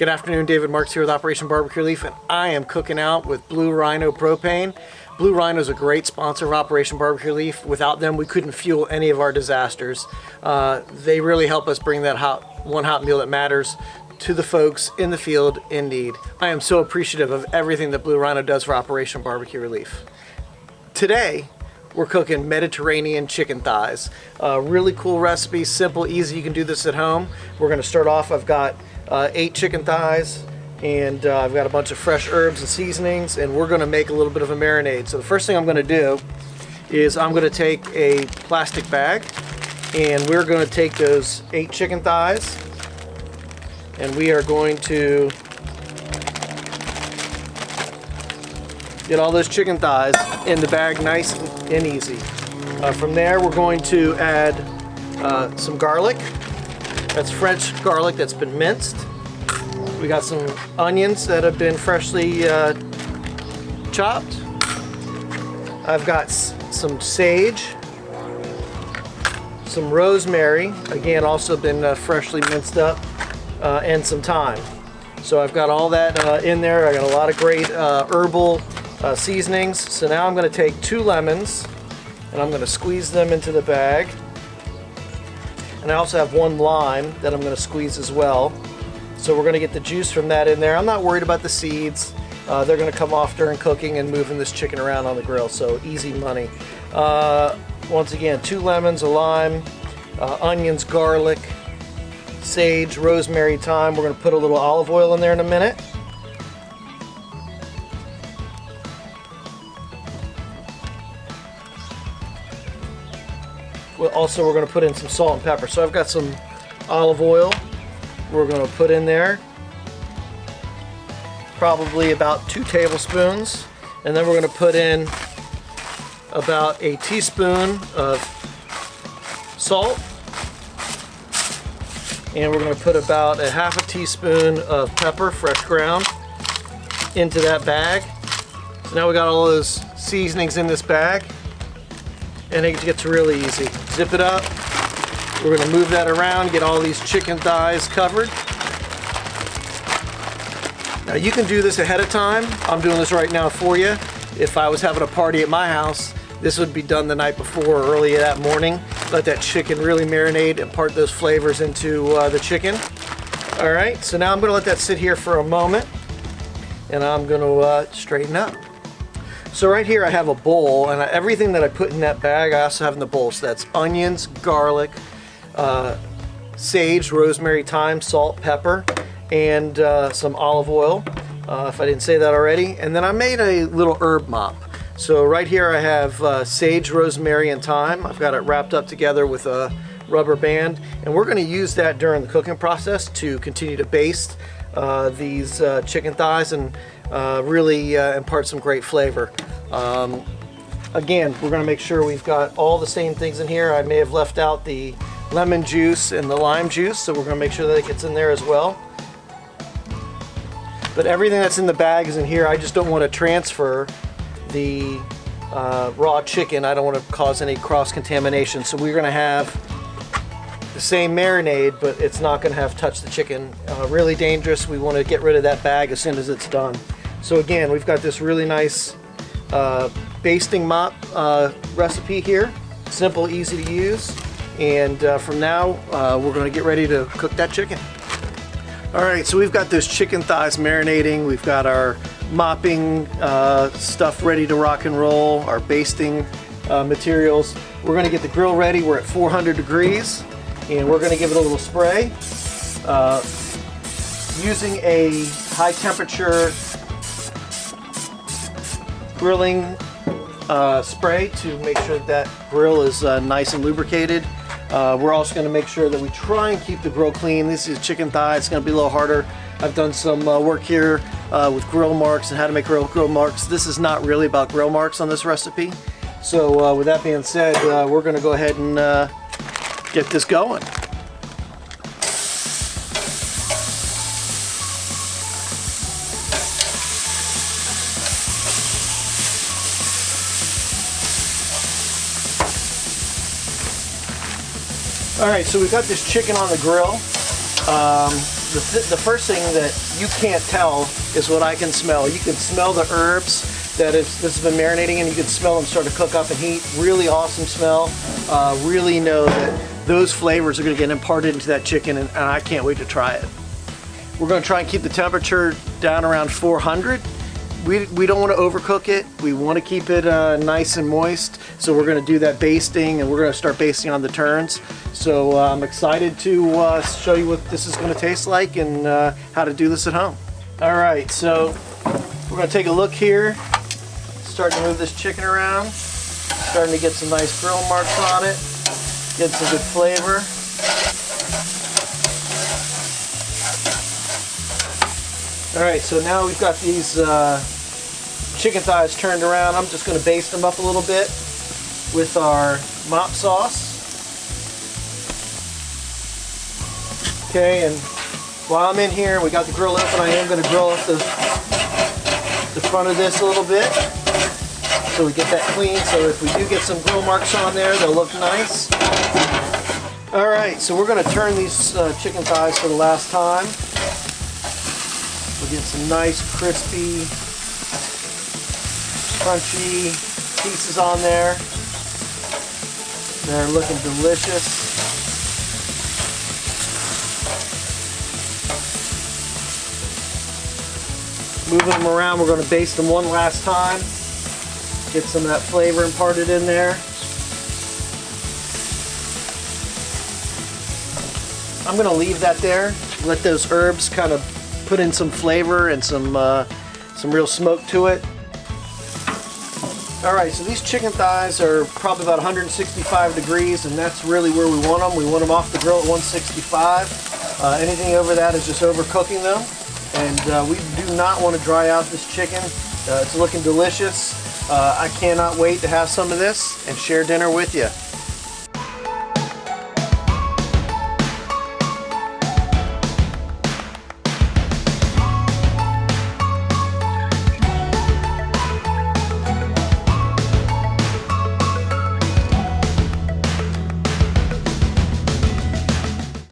Good afternoon, David Marks here with Operation Barbecue Relief, and I am cooking out with Blue Rhino Propane. Blue Rhino is a great sponsor of Operation Barbecue Relief. Without them, we couldn't fuel any of our disasters. They really help us bring that one hot meal that matters to the folks in the field in need. I am so appreciative of everything that Blue Rhino does for Operation Barbecue Relief. Today, we're cooking Mediterranean chicken thighs. Really cool recipe, simple, easy. You can do this at home. We're going to start off. I've got 8 chicken thighs, and I've got a bunch of fresh herbs and seasonings, and we're going to make a little bit of a marinade. So the first thing I'm going to do is I'm going to take a plastic bag, and we're going to take those 8 chicken thighs, and we are going to get all those chicken thighs in the bag nice and easy. From there, we're going to add some garlic. That's French garlic that's been minced. We got some onions that have been freshly chopped. I've got some sage, some rosemary, again also been freshly minced up, and some thyme. So I've got all that in there. I got a lot of great herbal seasonings. So now I'm going to take 2 lemons and I'm going to squeeze them into the bag. And I also have 1 lime that I'm going to squeeze as well. So we're going to get the juice from that in there. I'm not worried about the seeds. They're going to come off during cooking and moving this chicken around on the grill, so easy money. Once again, 2 lemons, a lime, onions, garlic, sage, rosemary, thyme. We're going to put a little olive oil in there in a minute. Also, we're going to put in some salt and pepper. So I've got some olive oil we're going to put in there, probably about 2 tablespoons, and then we're going to put in about a teaspoon of salt, and we're going to put about a half a teaspoon of pepper, fresh ground, into that bag. So now we got all those seasonings in this bag, and it gets really easy. Zip it up. We're going to move that around, get all these chicken thighs covered. Now you can do this ahead of time. I'm doing this right now for you. If I was having a party at my house, this would be done the night before or early that morning. Let that chicken really marinate and impart those flavors into the chicken. All right, so now I'm going to let that sit here for a moment, and I'm going to straighten up. So right here I have a bowl, and everything that I put in that bag I also have in the bowl. So that's onions, garlic, sage, rosemary, thyme, salt, pepper, and some olive oil, if I didn't say that already. And then I made a little herb mop. So right here I have sage, rosemary, and thyme. I've got it wrapped up together with a rubber band, and we're going to use that during the cooking process to continue to baste these chicken thighs and really impart some great flavor. Again, we're going to make sure we've got all the same things in here. I may have left out the lemon juice and the lime juice, so we're going to make sure that it gets in there as well. But everything that's in the bag is in here. I just don't want to transfer the raw chicken. I don't want to cause any cross-contamination. So we're going to have the same marinade, but it's not going to have touched the chicken. Really dangerous. We want to get rid of that bag as soon as it's done. So again, we've got this really nice basting mop recipe here. Simple, easy to use. And from now, we're going to get ready to cook that chicken. All right, so we've got those chicken thighs marinating. We've got our mopping stuff ready to rock and roll, our basting materials. We're going to get the grill ready. We're at 400 degrees, and we're going to give it a little spray. Using a high temperature grilling spray to make sure that grill is nice and lubricated. We're also going to make sure that we try and keep the grill clean. This is chicken thigh. It's going to be a little harder. I've done some work here with grill marks and how to make grill marks. This is not really about grill marks on this recipe. So with that being said, we're going to go ahead and get this going. All right, so we've got this chicken on the grill. The first thing that you can't tell is what I can smell. You can smell the herbs that this has been marinating in. You can smell them start to cook up and heat. Really awesome smell. Really know that those flavors are going to get imparted into that chicken, and I can't wait to try it. We're going to try and keep the temperature down around 400. We don't want to overcook it. We want to keep it nice and moist. So we're going to do that basting, and we're going to start basting on the turns. So I'm excited to show you what this is going to taste like and how to do this at home. All right, so we're going to take a look here. Starting to move this chicken around. Starting to get some nice grill marks on it. Get some good flavor. All right, so now we've got these chicken thighs turned around. I'm just going to baste them up a little bit with our mop sauce. Okay, and while I'm in here, we got the grill open. I am going to grill up the front of this a little bit so we get that clean. So if we do get some grill marks on there, they'll look nice. All right, so we're going to turn these chicken thighs for the last time. We'll get some nice, crispy, crunchy pieces on there. They're looking delicious. Moving them around, we're going to baste them one last time. Get some of that flavor imparted in there. I'm going to leave that there. Let those herbs kind of put in some flavor and some real smoke to it. All right, so these chicken thighs are probably about 165 degrees, and that's really where we want them. We want them off the grill at 165. Anything over that is just overcooking them. And we do not want to dry out this chicken. It's looking delicious. I cannot wait to have some of this and share dinner with you.